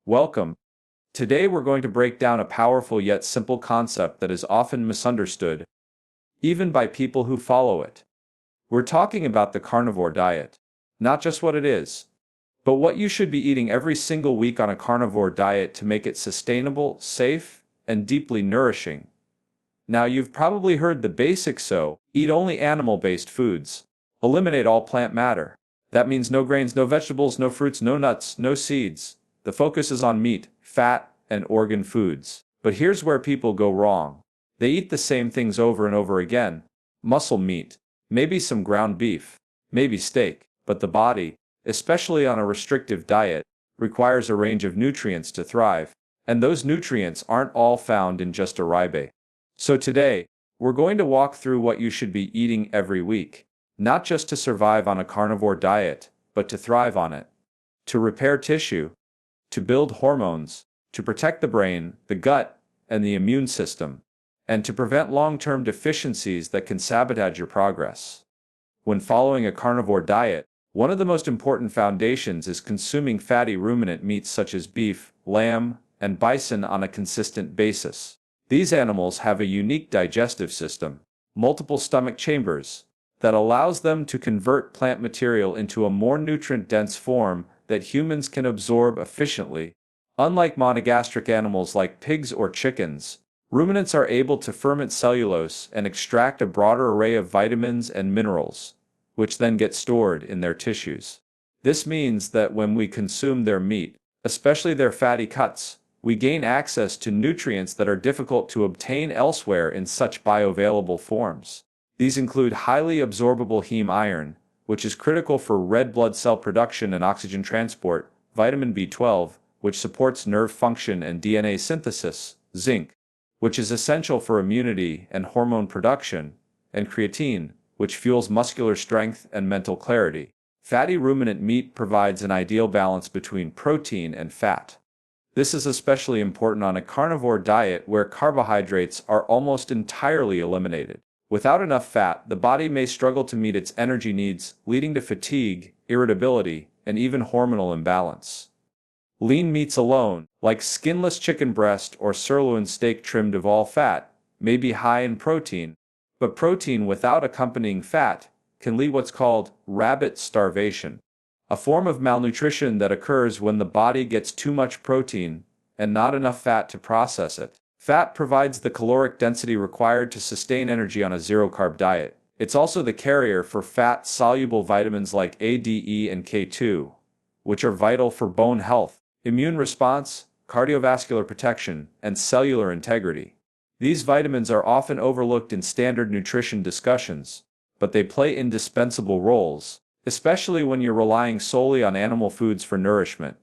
Welcome. Today we're going to break down a powerful yet simple concept that is often misunderstood, even by people who follow it. We're talking about the carnivore diet. Not just what it is, but what you should be eating every single week on a carnivore diet to make it sustainable, safe, and deeply nourishing. Now you've probably heard the basics, so eat only animal-based foods. Eliminate all plant matter. That means no grains, no vegetables, no fruits, no nuts, no seeds. The focus is on meat, fat, and organ foods. But here's where people go wrong. They eat the same things over and over again. Muscle meat, maybe some ground beef, maybe steak. But the body, especially on a restrictive diet, requires a range of nutrients to thrive. And those nutrients aren't all found in just a ribeye. So today, we're going to walk through what you should be eating every week. Not just to survive on a carnivore diet, but to thrive on it. To repair tissue, to build hormones, to protect the brain, the gut, and the immune system, and to prevent long-term deficiencies that can sabotage your progress. When following a carnivore diet, one of the most important foundations is consuming fatty ruminant meats such as beef, lamb, and bison on a consistent basis. These animals have a unique digestive system, multiple stomach chambers, that allows them to convert plant material into a more nutrient-dense form that humans can absorb efficiently. Unlike monogastric animals like pigs or chickens, ruminants are able to ferment cellulose and extract a broader array of vitamins and minerals, which then get stored in their tissues. This means that when we consume their meat, especially their fatty cuts, we gain access to nutrients that are difficult to obtain elsewhere in such bioavailable forms. These include highly absorbable heme iron, which is critical for red blood cell production and oxygen transport, vitamin B12, which supports nerve function and DNA synthesis, zinc, which is essential for immunity and hormone production, and creatine, which fuels muscular strength and mental clarity. Fatty ruminant meat provides an ideal balance between protein and fat. This is especially important on a carnivore diet where carbohydrates are almost entirely eliminated. Without enough fat, the body may struggle to meet its energy needs, leading to fatigue, irritability, and even hormonal imbalance. Lean meats alone, like skinless chicken breast or sirloin steak trimmed of all fat, may be high in protein, but protein without accompanying fat can lead to what's called rabbit starvation, a form of malnutrition that occurs when the body gets too much protein and not enough fat to process it. Fat provides the caloric density required to sustain energy on a zero-carb diet. It's also the carrier for fat-soluble vitamins like A, D, E, and K2, which are vital for bone health, immune response, cardiovascular protection, and cellular integrity. These vitamins are often overlooked in standard nutrition discussions, but they play indispensable roles, especially when you're relying solely on animal foods for nourishment.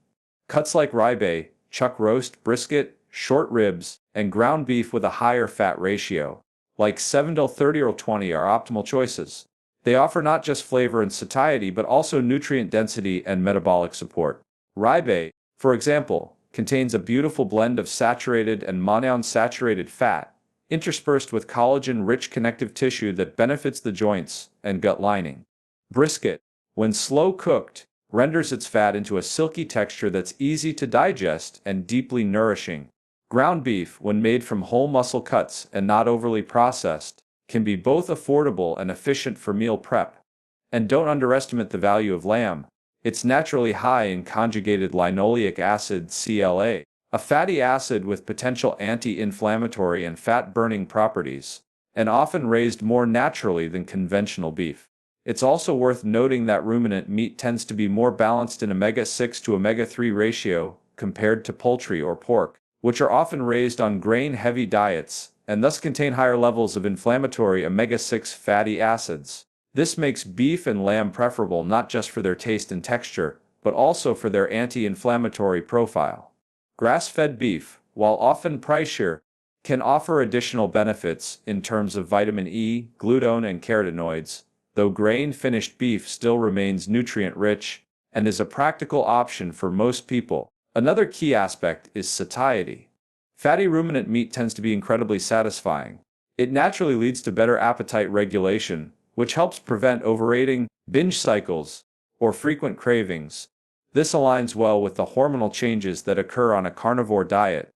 Cuts like ribeye, chuck roast, brisket, short ribs, and ground beef with a higher fat ratio, like 7:30 or 20, are optimal choices. They offer not just flavor and satiety but also nutrient density and metabolic support. Ribeye, for example, contains a beautiful blend of saturated and monounsaturated fat, interspersed with collagen-rich connective tissue that benefits the joints and gut lining. Brisket, when slow cooked, renders its fat into a silky texture that's easy to digest and deeply nourishing. Ground beef, when made from whole muscle cuts and not overly processed, can be both affordable and efficient for meal prep. And don't underestimate the value of lamb. It's naturally high in conjugated linoleic acid (CLA), a fatty acid with potential anti-inflammatory and fat-burning properties, and often raised more naturally than conventional beef. It's also worth noting that ruminant meat tends to be more balanced in omega-6 to omega-3 ratio compared to poultry or pork, which are often raised on grain-heavy diets and thus contain higher levels of inflammatory omega-6 fatty acids. This makes beef and lamb preferable not just for their taste and texture, but also for their anti-inflammatory profile. Grass-fed beef, while often pricier, can offer additional benefits in terms of vitamin E, glutathione, and carotenoids, though grain-finished beef still remains nutrient-rich and is a practical option for most people. Another key aspect is satiety. Fatty ruminant meat tends to be incredibly satisfying. It naturally leads to better appetite regulation, which helps prevent overeating, binge cycles, or frequent cravings. This aligns well with the hormonal changes that occur on a carnivore diet,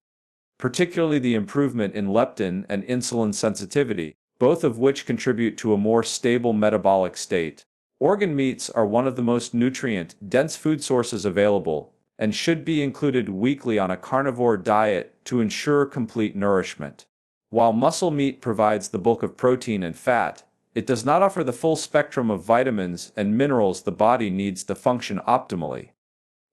particularly the improvement in leptin and insulin sensitivity, both of which contribute to a more stable metabolic state. Organ meats are one of the most nutrient-dense food sources available and should be included weekly on a carnivore diet to ensure complete nourishment. While muscle meat provides the bulk of protein and fat, it does not offer the full spectrum of vitamins and minerals the body needs to function optimally.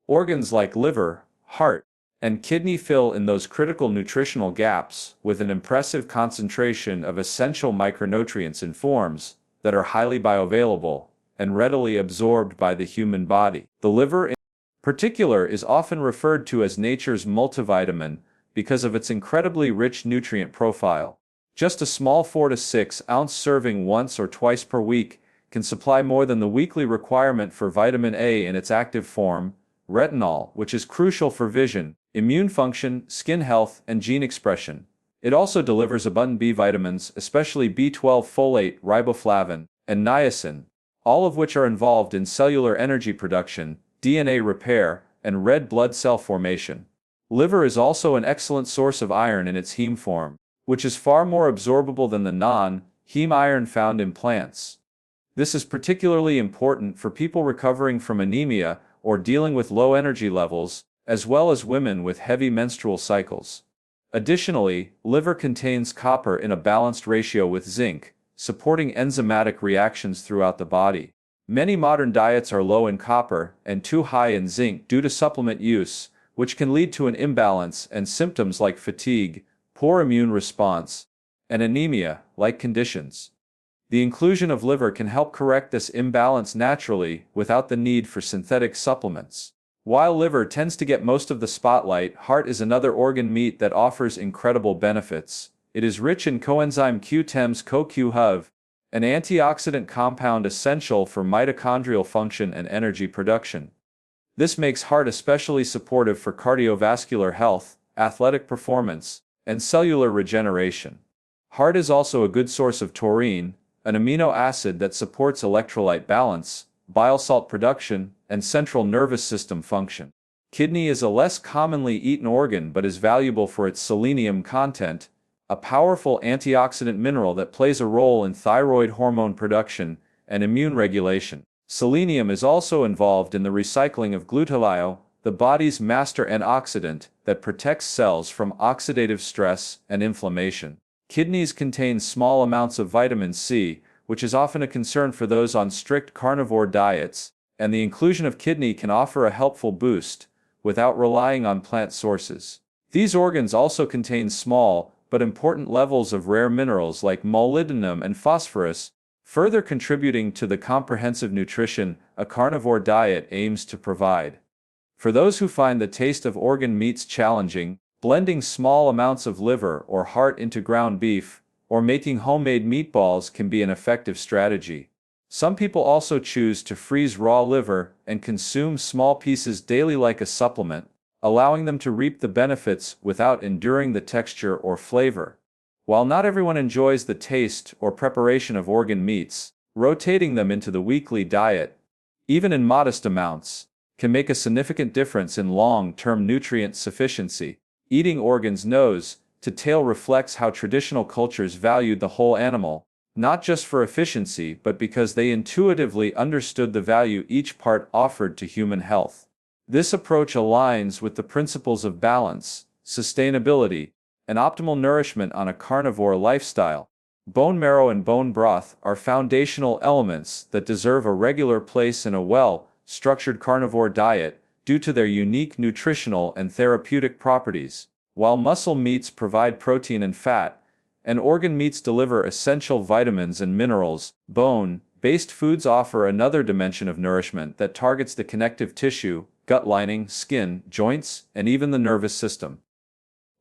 Organs like liver, heart, and kidney fill in those critical nutritional gaps with an impressive concentration of essential micronutrients in forms that are highly bioavailable and readily absorbed by the human body. The liver in particular is often referred to as nature's multivitamin because of its incredibly rich nutrient profile. Just a small 4 to 6 ounce serving once or twice per week can supply more than the weekly requirement for vitamin A in its active form, retinol, which is crucial for vision, immune function, skin health, and gene expression. It also delivers abundant B vitamins, especially B12, folate, riboflavin, and niacin, all of which are involved in cellular energy production, DNA repair, and red blood cell formation. Liver is also an excellent source of iron in its heme form, which is far more absorbable than the non-heme iron found in plants. This is particularly important for people recovering from anemia or dealing with low energy levels, as well as women with heavy menstrual cycles. Additionally, liver contains copper in a balanced ratio with zinc, supporting enzymatic reactions throughout the body. Many modern diets are low in copper and too high in zinc due to supplement use, which can lead to an imbalance and symptoms like fatigue, poor immune response, and anemia-like conditions. The inclusion of liver can help correct this imbalance naturally without the need for synthetic supplements. While liver tends to get most of the spotlight, heart is another organ meat that offers incredible benefits. It is rich in coenzyme Q10's CoQ10, an antioxidant compound essential for mitochondrial function and energy production. This makes heart especially supportive for cardiovascular health, athletic performance, and cellular regeneration. Heart is also a good source of taurine, an amino acid that supports electrolyte balance, bile salt production, and central nervous system function. Kidney is a less commonly eaten organ but is valuable for its selenium content, a powerful antioxidant mineral that plays a role in thyroid hormone production and immune regulation. Selenium is also involved in the recycling of glutathione, the body's master antioxidant that protects cells from oxidative stress and inflammation. Kidneys contain small amounts of vitamin C, which is often a concern for those on strict carnivore diets, and the inclusion of kidney can offer a helpful boost without relying on plant sources. These organs also contain small but important levels of rare minerals like molybdenum and phosphorus, further contributing to the comprehensive nutrition a carnivore diet aims to provide. For those who find the taste of organ meats challenging, blending small amounts of liver or heart into ground beef, or making homemade meatballs can be an effective strategy. Some people also choose to freeze raw liver and consume small pieces daily like a supplement, allowing them to reap the benefits without enduring the texture or flavor. While not everyone enjoys the taste or preparation of organ meats, rotating them into the weekly diet, even in modest amounts, can make a significant difference in long-term nutrient sufficiency. Eating organs nose to tail reflects how traditional cultures valued the whole animal, not just for efficiency but because they intuitively understood the value each part offered to human health. This approach aligns with the principles of balance, sustainability, and optimal nourishment on a carnivore lifestyle. Bone marrow and bone broth are foundational elements that deserve a regular place in a well-structured carnivore diet due to their unique nutritional and therapeutic properties. While muscle meats provide protein and fat, and organ meats deliver essential vitamins and minerals, bone-based foods offer another dimension of nourishment that targets the connective tissue, gut lining, skin, joints, and even the nervous system.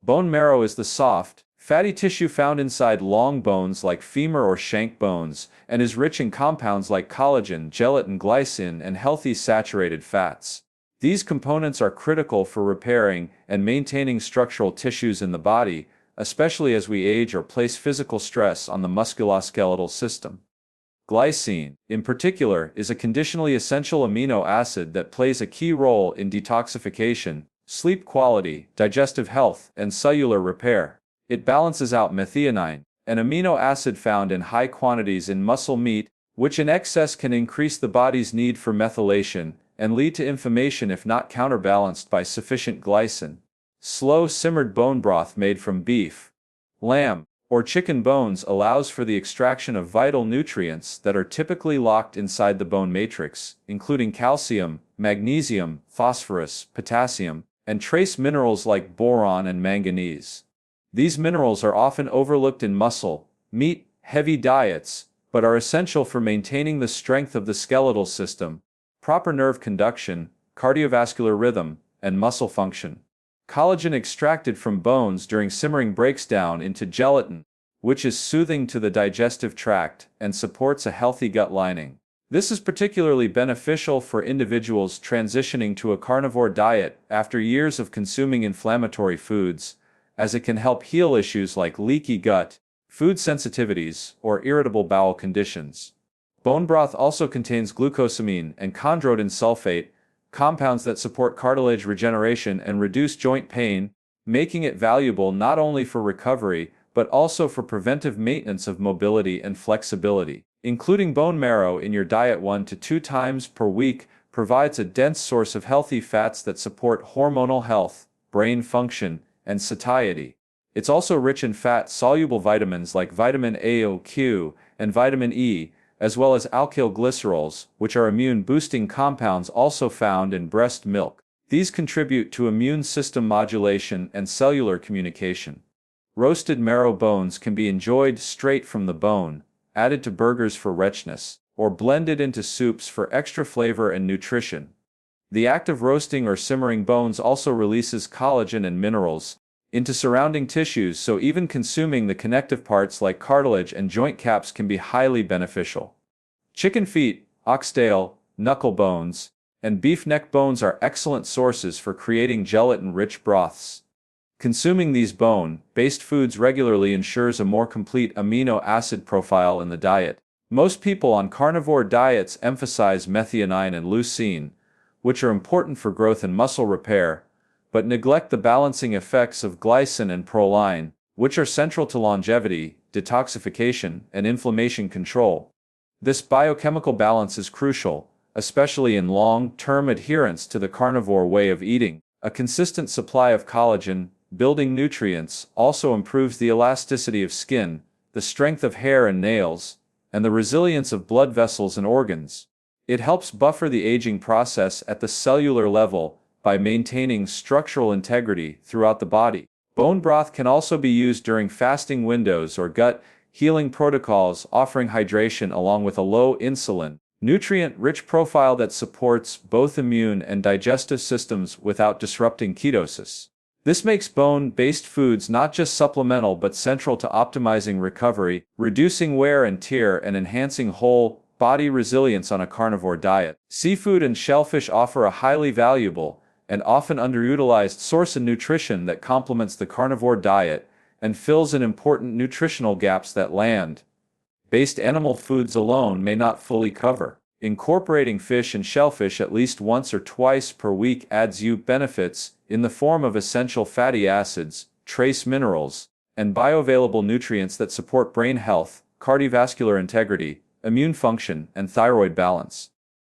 Bone marrow is the soft, fatty tissue found inside long bones like femur or shank bones, and is rich in compounds like collagen, gelatin, glycine, and healthy saturated fats. These components are critical for repairing and maintaining structural tissues in the body, especially as we age or place physical stress on the musculoskeletal system. Glycine, in particular, is a conditionally essential amino acid that plays a key role in detoxification, sleep quality, digestive health, and cellular repair. It balances out methionine, an amino acid found in high quantities in muscle meat, which in excess can increase the body's need for methylation and lead to inflammation if not counterbalanced by sufficient glycine. Slow simmered bone broth made from beef, lamb, or chicken bones allows for the extraction of vital nutrients that are typically locked inside the bone matrix, including calcium, magnesium, phosphorus, potassium, and trace minerals like boron and manganese. These minerals are often overlooked in muscle, meat, heavy diets, but are essential for maintaining the strength of the skeletal system, proper nerve conduction, cardiovascular rhythm, and muscle function. Collagen extracted from bones during simmering breaks down into gelatin, which is soothing to the digestive tract and supports a healthy gut lining. This is particularly beneficial for individuals transitioning to a carnivore diet after years of consuming inflammatory foods, as it can help heal issues like leaky gut, food sensitivities, or irritable bowel conditions. Bone broth also contains glucosamine and chondroitin sulfate, compounds that support cartilage regeneration and reduce joint pain, making it valuable not only for recovery, but also for preventive maintenance of mobility and flexibility. Including bone marrow in your diet 1 to 2 times per week provides a dense source of healthy fats that support hormonal health, brain function, and satiety. It's also rich in fat-soluble vitamins like vitamin A, Q, and vitamin E, as well as alkyl glycerols, which are immune-boosting compounds also found in breast milk. These contribute to immune system modulation and cellular communication. Roasted marrow bones can be enjoyed straight from the bone, added to burgers for richness, or blended into soups for extra flavor and nutrition. The act of roasting or simmering bones also releases collagen and minerals into surrounding tissues, so even consuming the connective parts like cartilage and joint caps can be highly beneficial. Chicken feet, oxtail, knuckle bones, and beef neck bones are excellent sources for creating gelatin-rich broths. Consuming these bone-based foods regularly ensures a more complete amino acid profile in the diet. Most people on carnivore diets emphasize methionine and leucine, which are important for growth and muscle repair, but neglect the balancing effects of glycine and proline, which are central to longevity, detoxification, and inflammation control. This biochemical balance is crucial, especially in long-term adherence to the carnivore way of eating. A consistent supply of collagen, building nutrients, also improves the elasticity of skin, the strength of hair and nails, and the resilience of blood vessels and organs. It helps buffer the aging process at the cellular level by maintaining structural integrity throughout the body. Bone broth can also be used during fasting windows or gut healing protocols, offering hydration along with a low insulin, nutrient-rich profile that supports both immune and digestive systems without disrupting ketosis. This makes bone-based foods not just supplemental but central to optimizing recovery, reducing wear and tear, and enhancing whole body resilience on a carnivore diet. Seafood and shellfish offer a highly valuable and often underutilized source of nutrition that complements the carnivore diet and fills in important nutritional gaps that land-based animal foods alone may not fully cover. Incorporating fish and shellfish at least once or twice per week adds you benefits in the form of essential fatty acids, trace minerals, and bioavailable nutrients that support brain health, cardiovascular integrity, immune function, and thyroid balance.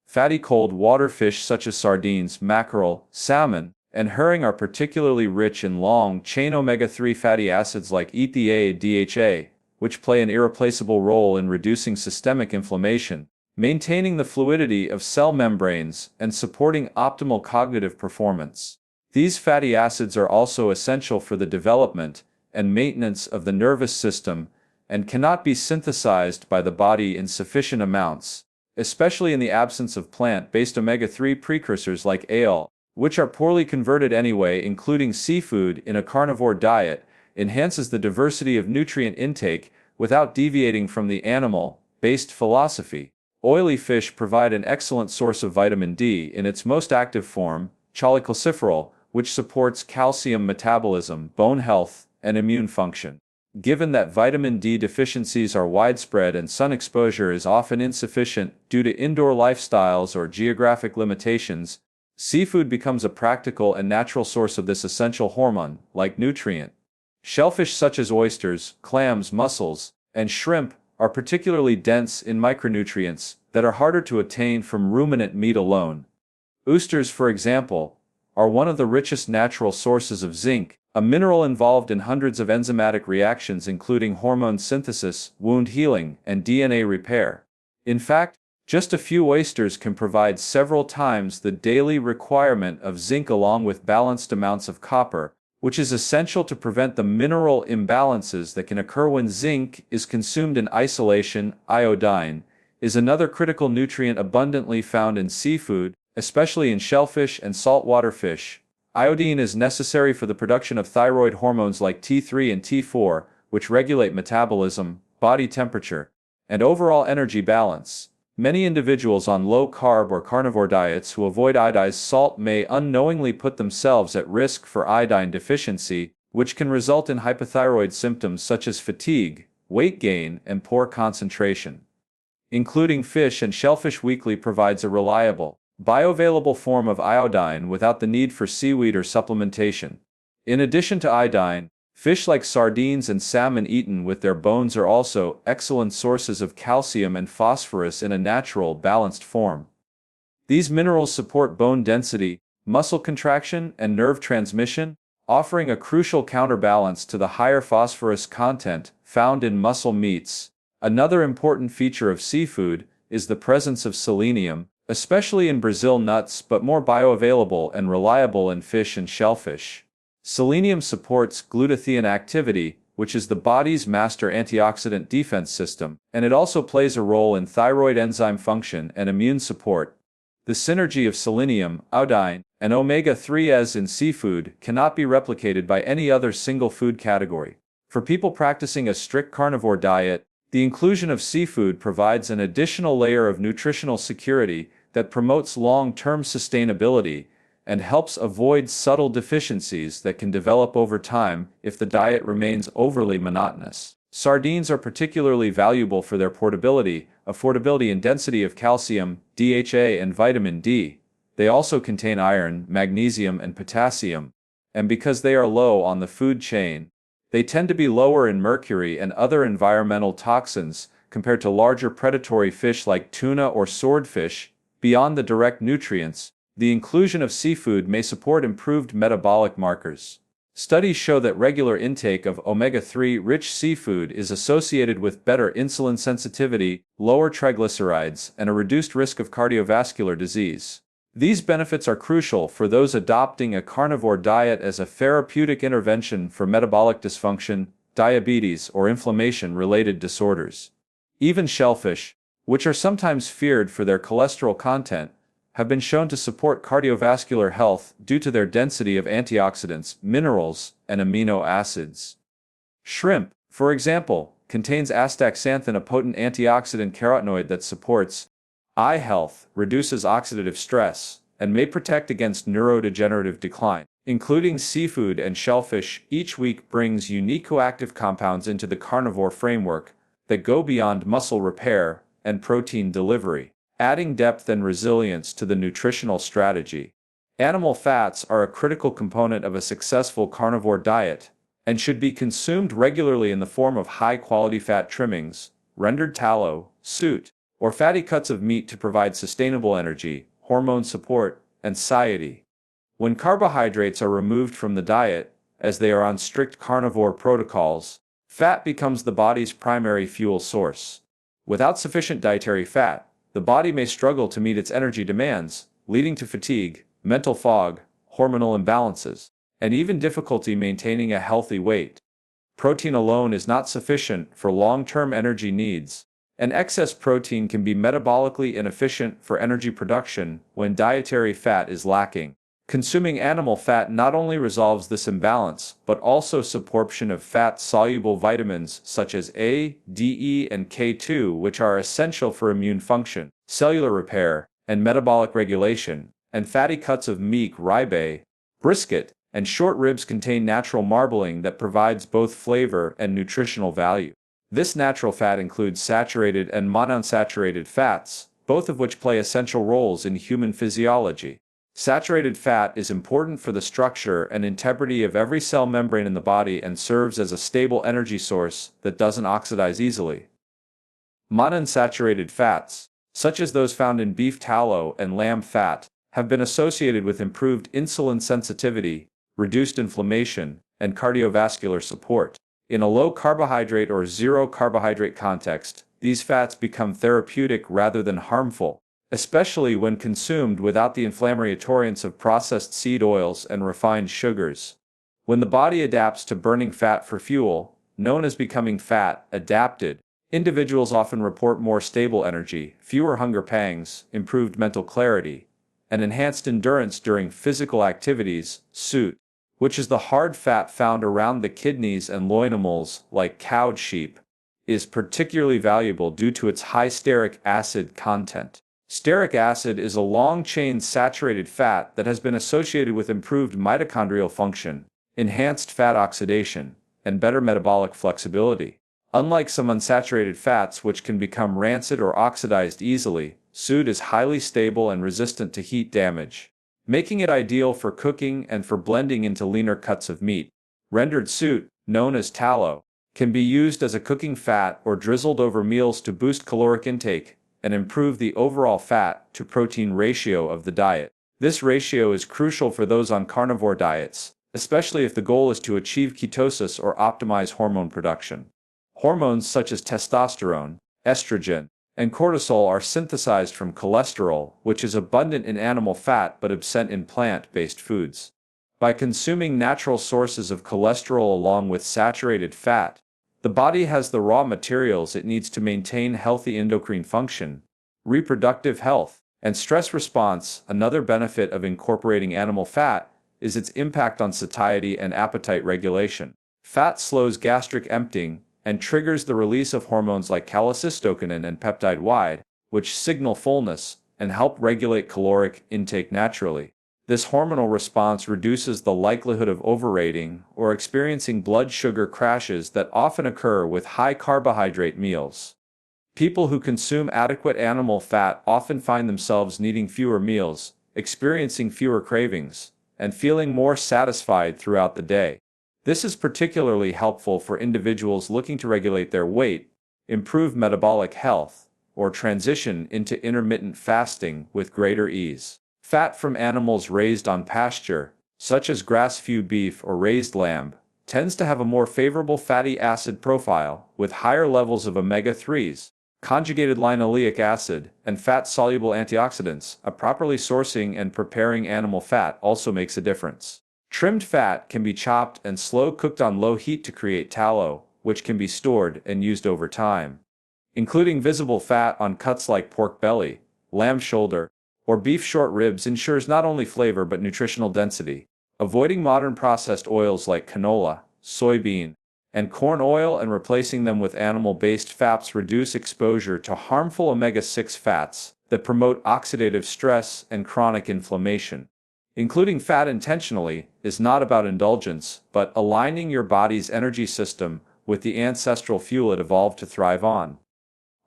Fatty cold water fish such as sardines, mackerel, salmon, and herring are particularly rich in long-chain omega-3 fatty acids like EPA and DHA, which play an irreplaceable role in reducing systemic inflammation, maintaining the fluidity of cell membranes, and supporting optimal cognitive performance. These fatty acids are also essential for the development and maintenance of the nervous system and cannot be synthesized by the body in sufficient amounts, especially in the absence of plant-based omega-3 precursors like ale, which are poorly converted anyway. Including seafood in a carnivore diet enhances the diversity of nutrient intake without deviating from the animal-based philosophy. Oily fish provide an excellent source of vitamin D in its most active form, cholecalciferol, which supports calcium metabolism, bone health, and immune function. Given that vitamin D deficiencies are widespread and sun exposure is often insufficient due to indoor lifestyles or geographic limitations, seafood becomes a practical and natural source of this essential hormone-like nutrient. Shellfish such as oysters, clams, mussels, and shrimp are particularly dense in micronutrients that are harder to attain from ruminant meat alone. Oysters, for example, are one of the richest natural sources of zinc, a mineral involved in hundreds of enzymatic reactions including hormone synthesis, wound healing, and DNA repair. In fact, just a few oysters can provide several times the daily requirement of zinc along with balanced amounts of copper, which is essential to prevent the mineral imbalances that can occur when zinc is consumed in isolation. Iodine is another critical nutrient abundantly found in seafood, especially in shellfish and saltwater fish. Iodine is necessary for the production of thyroid hormones like T3 and T4, which regulate metabolism, body temperature, and overall energy balance. Many individuals on low-carb or carnivore diets who avoid iodized salt may unknowingly put themselves at risk for iodine deficiency, which can result in hypothyroid symptoms such as fatigue, weight gain, and poor concentration. Including fish and shellfish weekly provides a reliable, bioavailable form of iodine without the need for seaweed or supplementation. In addition to iodine, fish like sardines and salmon eaten with their bones are also excellent sources of calcium and phosphorus in a natural, balanced form. These minerals support bone density, muscle contraction, and nerve transmission, offering a crucial counterbalance to the higher phosphorus content found in muscle meats. Another important feature of seafood is the presence of selenium, especially in Brazil nuts, but more bioavailable and reliable in fish and shellfish. Selenium supports glutathione activity, which is the body's master antioxidant defense system, and it also plays a role in thyroid enzyme function and immune support. The synergy of selenium, iodine, and omega-3s in seafood cannot be replicated by any other single food category. For people practicing a strict carnivore diet, the inclusion of seafood provides an additional layer of nutritional security that promotes long-term sustainability and helps avoid subtle deficiencies that can develop over time if the diet remains overly monotonous. Sardines are particularly valuable for their portability, affordability, and density of calcium, DHA, and vitamin D. They also contain iron, magnesium, and potassium, and because they are low on the food chain, they tend to be lower in mercury and other environmental toxins compared to larger predatory fish like tuna or swordfish. Beyond the direct nutrients, the inclusion of seafood may support improved metabolic markers. Studies show that regular intake of omega-3-rich seafood is associated with better insulin sensitivity, lower triglycerides, and a reduced risk of cardiovascular disease. These benefits are crucial for those adopting a carnivore diet as a therapeutic intervention for metabolic dysfunction, diabetes, or inflammation-related disorders. Even shellfish, which are sometimes feared for their cholesterol content, have been shown to support cardiovascular health due to their density of antioxidants, minerals, and amino acids. Shrimp, for example, contains astaxanthin, a potent antioxidant carotenoid that supports eye health, reduces oxidative stress, and may protect against neurodegenerative decline. Including seafood and shellfish each week brings unique coactive compounds into the carnivore framework that go beyond muscle repair and protein delivery, adding depth and resilience to the nutritional strategy. Animal fats are a critical component of a successful carnivore diet and should be consumed regularly in the form of high-quality fat trimmings, rendered tallow, suet, or fatty cuts of meat to provide sustainable energy, hormone support, and satiety. When carbohydrates are removed from the diet, as they are on strict carnivore protocols, fat becomes the body's primary fuel source. Without sufficient dietary fat, the body may struggle to meet its energy demands, leading to fatigue, mental fog, hormonal imbalances, and even difficulty maintaining a healthy weight. Protein alone is not sufficient for long-term energy needs, and excess protein can be metabolically inefficient for energy production when dietary fat is lacking. Consuming animal fat not only resolves this imbalance, but also absorption of fat-soluble vitamins such as A, D, E, and K2, which are essential for immune function, cellular repair, and metabolic regulation, and fatty cuts of meat, ribeye, brisket, and short ribs contain natural marbling that provides both flavor and nutritional value. This natural fat includes saturated and monounsaturated fats, both of which play essential roles in human physiology. Saturated fat is important for the structure and integrity of every cell membrane in the body and serves as a stable energy source that doesn't oxidize easily. Monounsaturated fats, such as those found in beef tallow and lamb fat, have been associated with improved insulin sensitivity, reduced inflammation, and cardiovascular support. In a low-carbohydrate or zero-carbohydrate context, these fats become therapeutic rather than harmful, especially when consumed without the inflammatoriness of processed seed oils and refined sugars. When the body adapts to burning fat for fuel, known as becoming fat adapted, individuals often report more stable energy, fewer hunger pangs, improved mental clarity, and enhanced endurance during physical activities. Seheult, which is the hard fat found around the kidneys and loinamals like cowed sheep, is particularly valuable due to its high stearic acid content. Stearic acid is a long-chain saturated fat that has been associated with improved mitochondrial function, enhanced fat oxidation, and better metabolic flexibility. Unlike some unsaturated fats which can become rancid or oxidized easily, Seheult is highly stable and resistant to heat damage, making it ideal for cooking and for blending into leaner cuts of meat. Rendered Seheult, known as tallow, can be used as a cooking fat or drizzled over meals to boost caloric intake and improve the overall fat-to-protein ratio of the diet. This ratio is crucial for those on carnivore diets, especially if the goal is to achieve ketosis or optimize hormone production. Hormones such as testosterone, estrogen, and cortisol are synthesized from cholesterol, which is abundant in animal fat but absent in plant-based foods. By consuming natural sources of cholesterol along with saturated fat, the body has the raw materials it needs to maintain healthy endocrine function, reproductive health, and stress response. Another benefit of incorporating animal fat is its impact on satiety and appetite regulation. Fat slows gastric emptying and triggers the release of hormones like cholecystokinin and peptide Y, which signal fullness and help regulate caloric intake naturally. This hormonal response reduces the likelihood of overeating or experiencing blood sugar crashes that often occur with high carbohydrate meals. People who consume adequate animal fat often find themselves needing fewer meals, experiencing fewer cravings, and feeling more satisfied throughout the day. This is particularly helpful for individuals looking to regulate their weight, improve metabolic health, or transition into intermittent fasting with greater ease. Fat from animals raised on pasture, such as grass-fed beef or raised lamb, tends to have a more favorable fatty acid profile with higher levels of omega-3s, conjugated linoleic acid, and fat-soluble antioxidants. Properly sourcing and preparing animal fat also makes a difference. Trimmed fat can be chopped and slow-cooked on low heat to create tallow, which can be stored and used over time. Including visible fat on cuts like pork belly, lamb shoulder, or beef short ribs ensures not only flavor but nutritional density. Avoiding modern processed oils like canola, soybean, and corn oil and replacing them with animal-based fats reduce exposure to harmful omega-6 fats that promote oxidative stress and chronic inflammation. Including fat intentionally is not about indulgence, but aligning your body's energy system with the ancestral fuel it evolved to thrive on.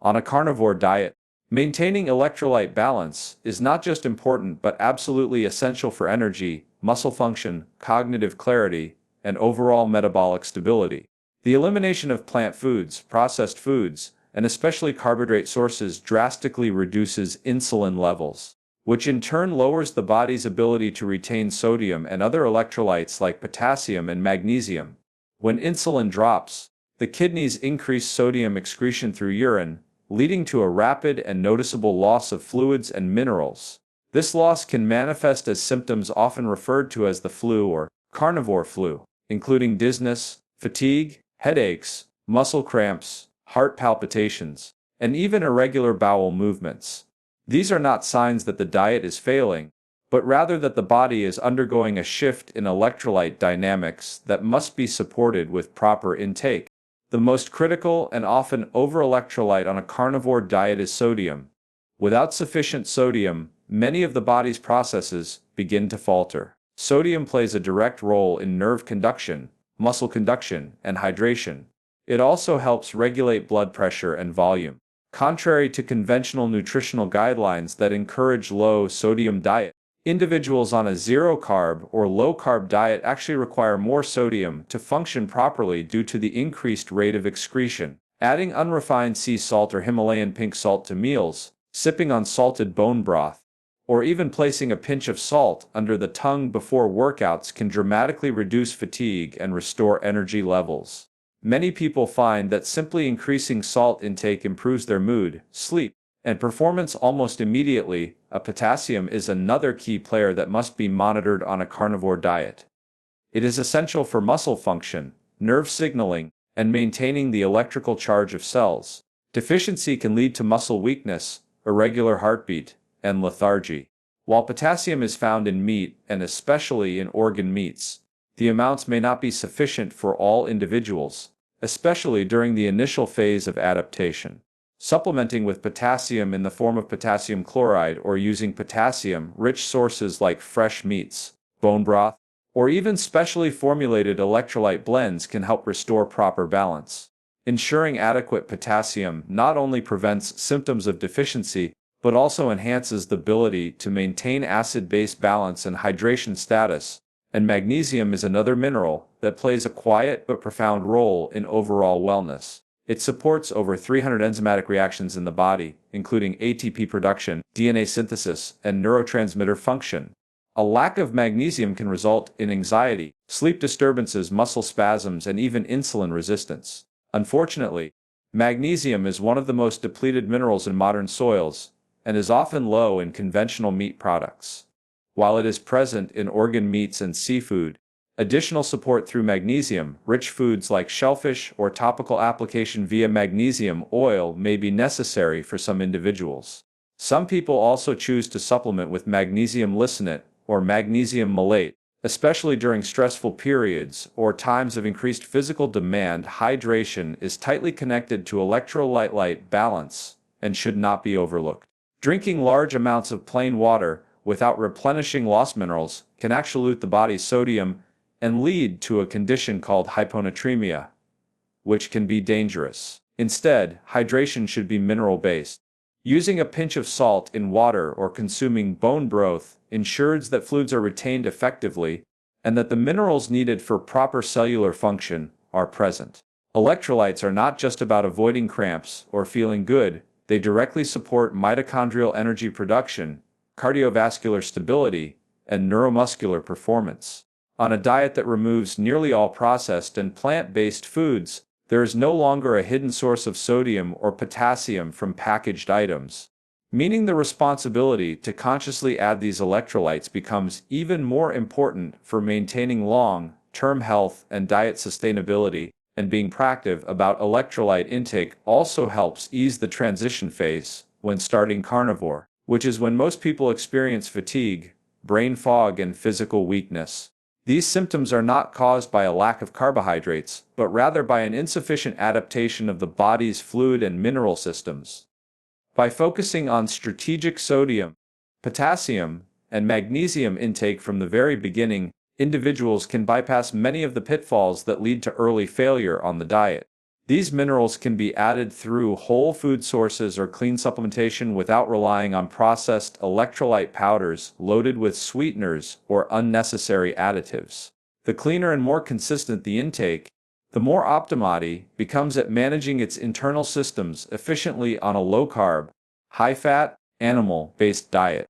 On a carnivore diet, maintaining electrolyte balance is not just important but absolutely essential for energy, muscle function, cognitive clarity, and overall metabolic stability. The elimination of plant foods, processed foods, and especially carbohydrate sources drastically reduces insulin levels, which in turn lowers the body's ability to retain sodium and other electrolytes like potassium and magnesium. When insulin drops, the kidneys increase sodium excretion through urine, leading to a rapid and noticeable loss of fluids and minerals. This loss can manifest as symptoms often referred to as the flu or carnivore flu, including dizziness, fatigue, headaches, muscle cramps, heart palpitations, and even irregular bowel movements. These are not signs that the diet is failing, but rather that the body is undergoing a shift in electrolyte dynamics that must be supported with proper intake. The most critical and often over-electrolyte on a carnivore diet is sodium. Without sufficient sodium, many of the body's processes begin to falter. Sodium plays a direct role in nerve conduction, muscle conduction, and hydration. It also helps regulate blood pressure and volume. Contrary to conventional nutritional guidelines that encourage low-sodium diet, individuals on a zero-carb or low-carb diet actually require more sodium to function properly due to the increased rate of excretion. Adding unrefined sea salt or Himalayan pink salt to meals, sipping on salted bone broth, or even placing a pinch of salt under the tongue before workouts can dramatically reduce fatigue and restore energy levels. Many people find that simply increasing salt intake improves their mood, sleep, and performance almost immediately. Potassium is another key player that must be monitored on a carnivore diet. It is essential for muscle function, nerve signaling, and maintaining the electrical charge of cells. Deficiency can lead to muscle weakness, irregular heartbeat, and lethargy. While potassium is found in meat and especially in organ meats, the amounts may not be sufficient for all individuals, especially during the initial phase of adaptation. Supplementing with potassium in the form of potassium chloride or using potassium-rich sources like fresh meats, bone broth, or even specially formulated electrolyte blends can help restore proper balance. Ensuring adequate potassium not only prevents symptoms of deficiency, but also enhances the ability to maintain acid-base balance and hydration status. And magnesium is another mineral that plays a quiet but profound role in overall wellness. It supports over 300 enzymatic reactions in the body, including ATP production, DNA synthesis, and neurotransmitter function. A lack of magnesium can result in anxiety, sleep disturbances, muscle spasms, and even insulin resistance. Unfortunately, magnesium is one of the most depleted minerals in modern soils, and is often low in conventional meat products. While it is present in organ meats and seafood, additional support through magnesium-rich foods like shellfish or topical application via magnesium oil may be necessary for some individuals. Some people also choose to supplement with magnesium lisonate or magnesium malate, especially during stressful periods or times of increased physical demand. Hydration is tightly connected to electrolyte balance and should not be overlooked. Drinking large amounts of plain water without replenishing lost minerals can actually dilute the body's sodium and lead to a condition called hyponatremia, which can be dangerous. Instead, hydration should be mineral-based. Using a pinch of salt in water or consuming bone broth ensures that fluids are retained effectively and that the minerals needed for proper cellular function are present. Electrolytes are not just about avoiding cramps or feeling good. They directly support mitochondrial energy production, cardiovascular stability, and neuromuscular performance. On a diet that removes nearly all processed and plant-based foods, there is no longer a hidden source of sodium or potassium from packaged items, meaning the responsibility to consciously add these electrolytes becomes even more important for maintaining long-term health and diet sustainability. And being proactive about electrolyte intake also helps ease the transition phase when starting carnivore, which is when most people experience fatigue, brain fog, and physical weakness. These symptoms are not caused by a lack of carbohydrates, but rather by an insufficient adaptation of the body's fluid and mineral systems. By focusing on strategic sodium, potassium, and magnesium intake from the very beginning, individuals can bypass many of the pitfalls that lead to early failure on the diet. These minerals can be added through whole food sources or clean supplementation without relying on processed electrolyte powders loaded with sweeteners or unnecessary additives. The cleaner and more consistent the intake, the more optimized becomes at managing its internal systems efficiently on a low-carb, high-fat, animal-based diet.